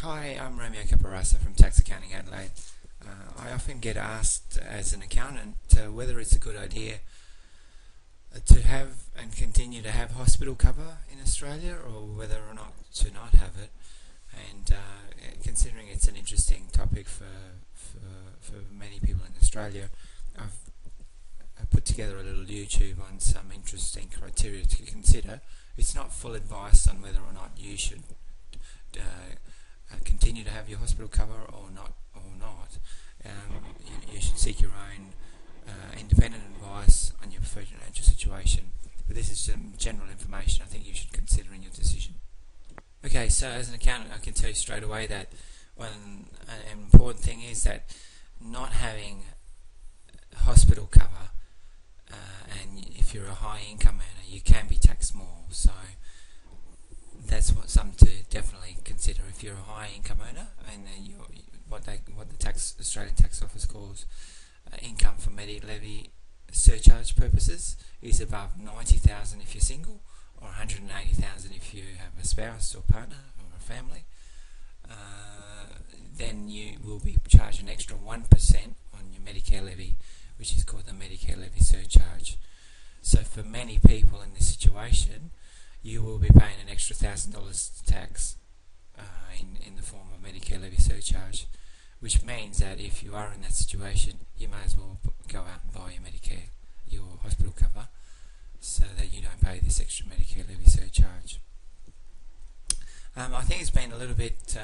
Hi, I'm Romeo Caparassa from Tax Accounting Adelaide. I often get asked as an accountant whether it's a good idea to have and continue to have hospital cover in Australia or whether or not to not have it. And considering it's an interesting topic for many people in Australia, I've put together a little YouTube on some interesting criteria to consider. It's not full advice on whether or not you should continue to have your hospital cover or not. You should seek your own independent advice on your financial situation. But this is some general information I think you should consider in your decision. Okay, so as an accountant, I can tell you straight away that an important thing is that not having hospital cover, and if you're a high income earner, you can be taxed more. So that's something to definitely consider. If you're a high income earner, and what the Australian Tax Office calls income for Medi levy surcharge purposes is above 90,000 if you're single, or 180,000 if you have a spouse or partner or a family, then you will be charged an extra 1% on your Medicare levy, which is called the Medicare levy surcharge. So for many people in this situation, you will be paying an extra $1,000 tax in the form of Medicare levy surcharge, which means that if you are in that situation, you may as well go out and buy your hospital cover, so that you don't pay this extra Medicare levy surcharge. I think it's been a little bit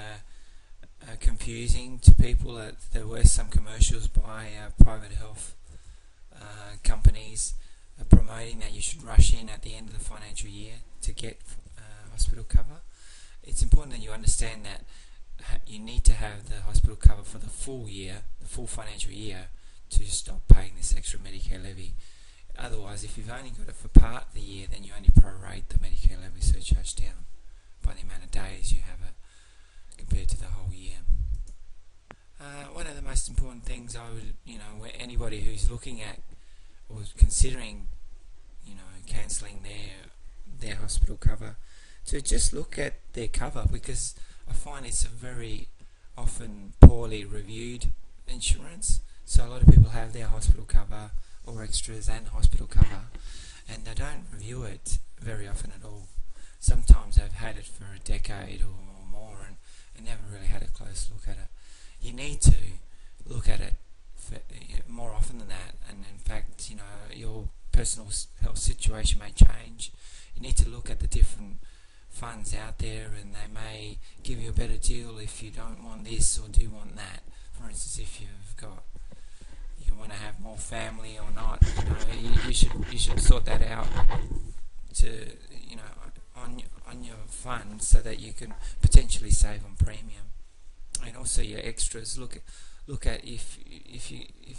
confusing to people. There were some commercials by private health companies promoting that you should rush in at the end of the financial year to get hospital cover. It's important that you understand that you need to have the hospital cover for the full year, the full financial year, to stop paying this extra Medicare levy. Otherwise, if you've only got it for part of the year, then you only prorate the Medicare levy surcharge down by the amount of days you have it compared to the whole year. One of the most important things where anybody who's looking at or considering, cancelling their hospital cover, to just look at their cover, because I find it's a very often poorly reviewed insurance. So a lot of people have their hospital cover or extras and hospital cover, and they don't review it very often at all. Sometimes they've had it for a decade or more and never really had a close look at it. You need to look at it more often than that, and in fact, your personal health situation may change. You need to look at the different funds out there, and they may give you a better deal if you don't want this or do want that. For instance, if you want to have more family or not, you should sort that out on your fund, so that you can potentially save on premium. And also your extras. Look at if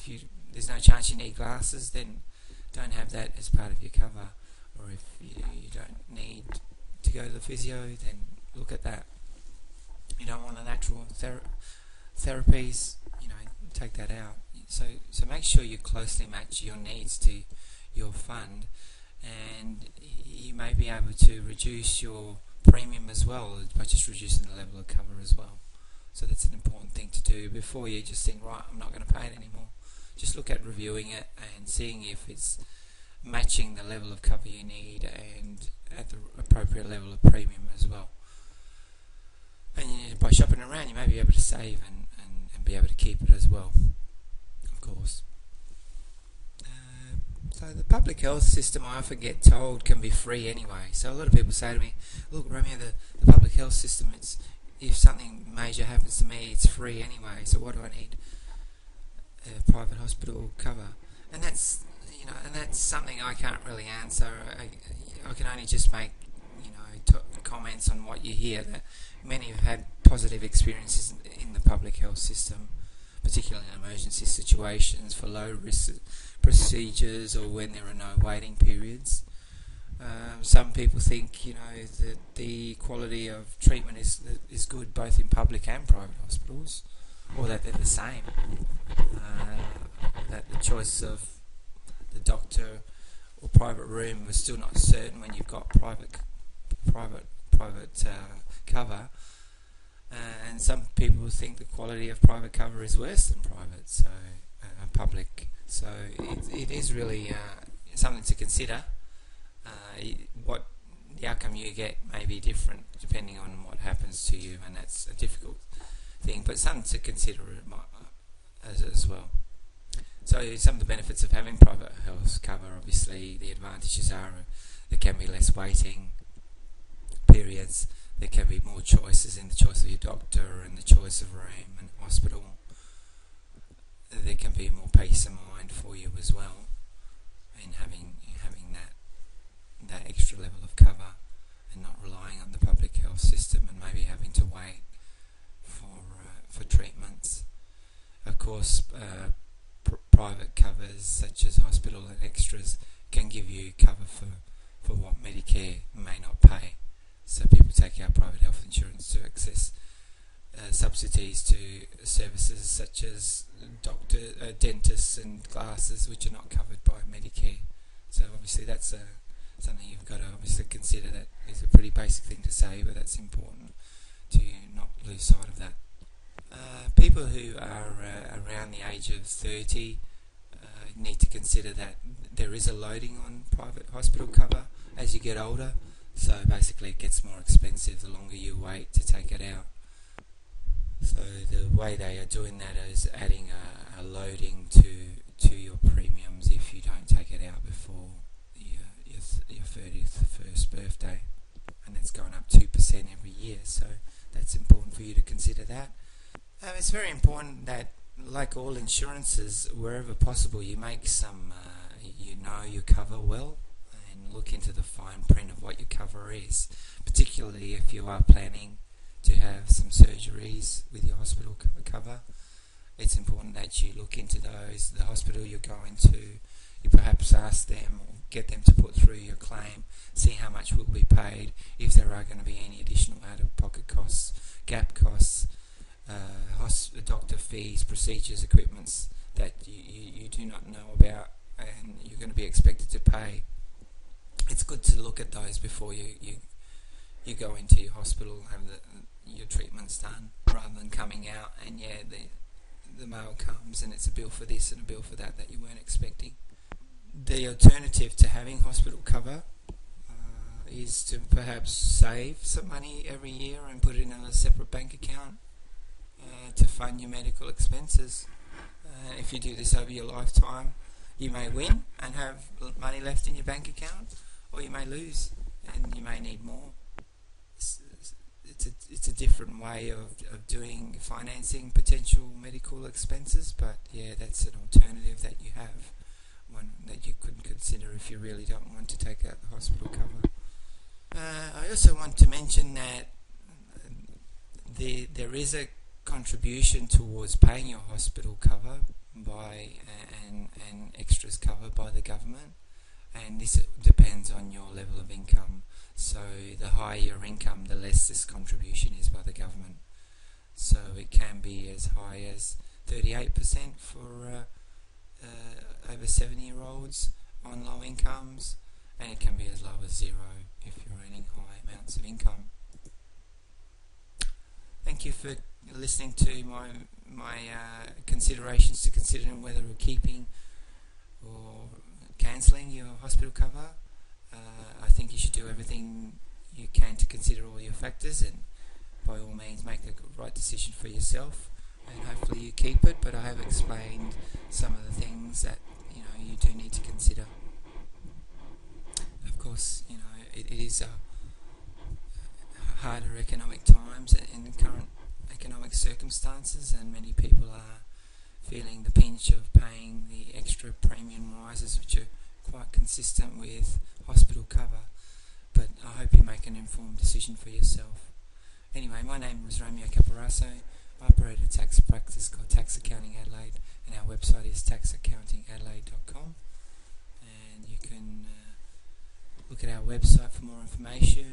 you there's no chance you need glasses, then don't have that as part of your cover. Or if you don't need to go to the physio, then look at that. You don't want the natural therapies, take that out. So make sure you closely match your needs to your fund, and you may be able to reduce your premium as well by just reducing the level of cover as well. So that's an important thing to do before you just think, right, I'm not going to pay it anymore. Just look at reviewing it and seeing if it's matching the level of cover you need and at the appropriate level of premium as well. And by shopping around, you may be able to save and be able to keep it as well, of course. So the public health system, I often get told, can be free anyway. So a lot of people say to me, look, Romeo, the public health system, if something major happens to me, it's free anyway, so what do I need a private hospital cover? And that's something I can't really answer. I can only just make comments on what you hear, that many have had positive experiences in the public health system, particularly in emergency situations for low risk procedures or when there are no waiting periods. Some people think that the quality of treatment is good both in public and private hospitals, or that they're the same. That the choice of the doctor or private room was still not certain when you've got private cover, And some people think the quality of private cover is worse than private, so public. So it is really something to consider. What the outcome you get may be different depending on what happens to you, and that's a difficult thing, but something to consider as well. So some of the benefits of having private health cover, obviously, the advantages are there can be less waiting periods, there can be more choices in the choice of your doctor and the choice of room and hospital. There can be more peace of mind for you as well in having that extra level of cover and not relying on the public health system and maybe having to wait for treatments. Of course, private covers such as hospital and extras can give you cover for what Medicare may not pay. So people take out private health insurance to access subsidies to services such as dentists and glasses, which are not covered by Medicare. So obviously that's something you've got to obviously consider. That is a pretty basic thing to say, but that's important to not lose sight of that. People who are around the age of 30 need to consider that there is a loading on private hospital cover as you get older. So basically it gets more expensive the longer you wait to take it out. So the way they are doing that is adding a loading to your premiums if you don't take it out before your 31st birthday, and that's going up 2% every year, so that's important for you to consider that. It's very important that, like all insurances, wherever possible you make some, you cover well, and look into the fine print of what your cover is, particularly if you are planning to have some surgeries with your hospital cover. It's important that you look into those. The hospital you're going to, you perhaps ask them or get them to put through your claim, see how much will be paid, if there are going to be any additional out-of-pocket costs, gap costs, doctor fees, procedures, equipments that you do not know about and you're going to be expected to pay. It's good to look at those before you go into your hospital and have your treatments done, rather than coming out and the mail comes and it's a bill for this and a bill for that you weren't expecting. The alternative to having hospital cover is to perhaps save some money every year and put it in a separate bank account to fund your medical expenses. If you do this over your lifetime, you may win and have money left in your bank account, or you may lose and you may need more. It's a different way of doing financing potential medical expenses, but yeah, that's an alternative that you have, one that you could consider if you really don't want to take out the hospital cover. I also want to mention that there is a contribution towards paying your hospital cover by and extras cover by the government, and this depends on your level of income. So the higher your income, the less this contribution is by the government. So it can be as high as 38% for over 70-year-olds on low incomes, and it can be as low as 0 if you're earning high amounts of income. Thank you for listening to my considerations to considering whether we're keeping or cancelling your hospital cover. I think you should do everything you can to consider all your factors and by all means make the right decision for yourself, and hopefully you keep it, but I have explained some of the things that you do need to consider. Of course, it is harder economic times in the current economic circumstances, and many people are feeling the pinch of paying the extra premium rises, which are quite consistent with hospital cover, but I hope you make an informed decision for yourself. Anyway, my name was Romeo Caparasso. I operate a tax practice called Tax Accounting Adelaide, and our website is taxaccountingadelaide.com, and you can look at our website for more information